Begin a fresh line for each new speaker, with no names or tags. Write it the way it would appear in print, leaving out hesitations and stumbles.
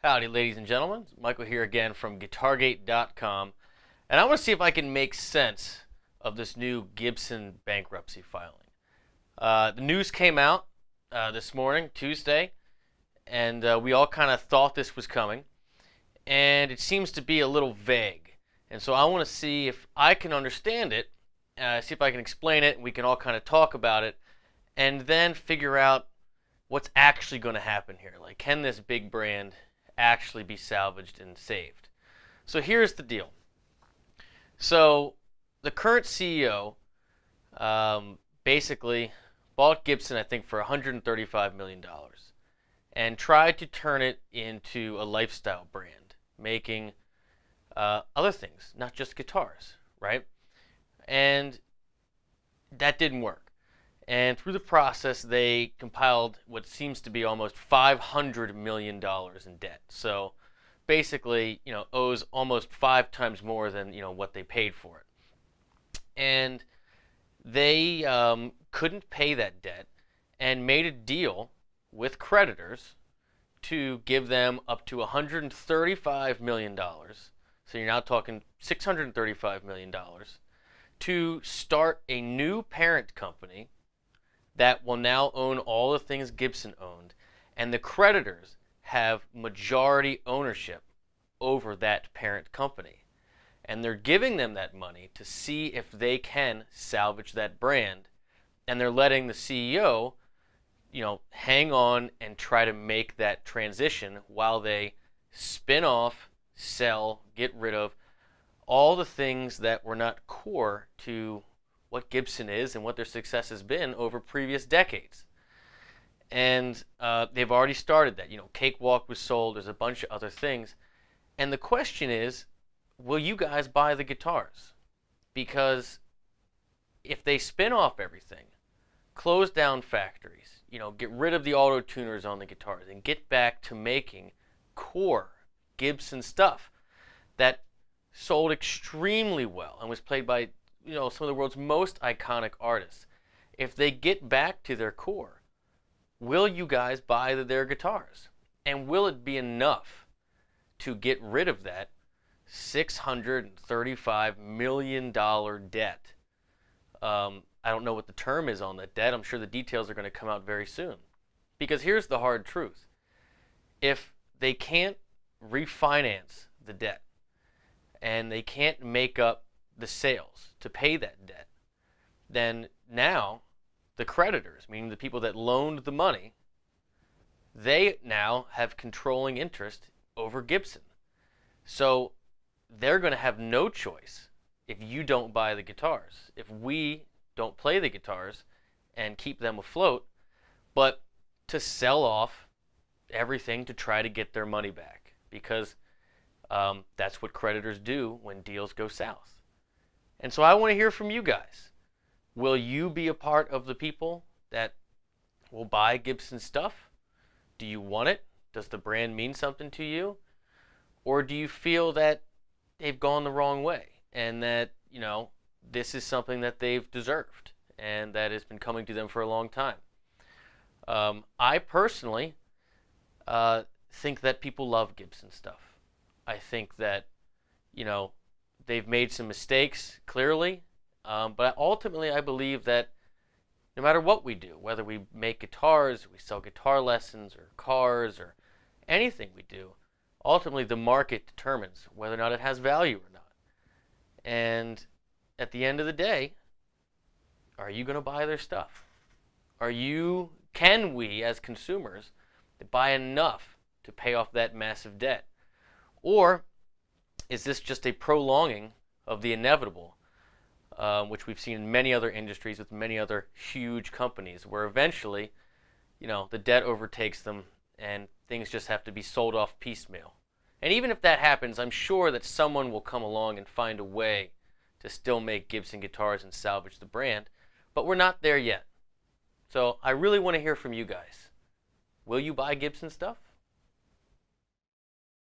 Howdy, ladies and gentlemen. Michael here again from GuitarGate.com, and I want to see if I can make sense of this new Gibson bankruptcy filing. The news came out this morning, Tuesday, and we all kind of thought this was coming, and it seems to be a little vague. And so I want to see if I can understand it, see if I can explain it, and we can all kind of talk about it, and then figure out what's actually going to happen here. Like, can this big brand actually be salvaged and saved? So here's the deal. So the current CEO basically bought Gibson, I think, for $135 million and tried to turn it into a lifestyle brand, making other things, not just guitars, right? And that didn't work. And through the process, they compiled what seems to be almost $500 million in debt. So basically, owes almost 5 times more than, what they paid for it. And they couldn't pay that debt and made a deal with creditors to give them up to $135 million. So you're now talking $635 million to start a new parent company that will now own all the things Gibson owned, and the creditors have majority ownership over that parent company. And they're giving them that money to see if they can salvage that brand, and they're letting the CEO, hang on and try to make that transition while they spin off, sell, get rid of all the things that were not core to what Gibson is and what their success has been over previous decades. And they've already started that. Cakewalk was sold. There's a bunch of other things. And the question is, will you guys buy the guitars? Because if they spin off everything, close down factories, get rid of the auto tuners on the guitars and get back to making core Gibson stuff that sold extremely well and was played by some of the world's most iconic artists. If they get back to their core, will you guys buy their guitars? And will it be enough to get rid of that $635 million debt? I don't know what the term is on that debt. I'm sure the details are going to come out very soon. Because here's the hard truth. If they can't refinance the debt and they can't make up the sales to pay that debt, then now the creditors, meaning the people that loaned the money, they now have controlling interest over Gibson. So they're going to have no choice if you don't buy the guitars, if we don't play the guitars and keep them afloat, but to sell off everything to try to get their money back, because that's what creditors do when deals go south. And so I want to hear from you guys. Will you be a part of the people that will buy Gibson stuff? Do you want it? Does the brand mean something to you? Or do you feel that they've gone the wrong way and that, this is something that they've deserved and that has been coming to them for a long time? I personally think that people love Gibson stuff. I think that, they've made some mistakes, clearly, but ultimately I believe that no matter what we do, whether we make guitars, we sell guitar lessons, or cars, or anything we do, ultimately the market determines whether or not it has value or not. And at the end of the day, are you going to buy their stuff? Can we as consumers buy enough to pay off that massive debt? Or is this just a prolonging of the inevitable, which we've seen in many other industries with many other huge companies, where eventually, the debt overtakes them and things just have to be sold off piecemeal? And even if that happens, I'm sure that someone will come along and find a way to still make Gibson guitars and salvage the brand, but we're not there yet. So I really want to hear from you guys. Will you buy Gibson stuff?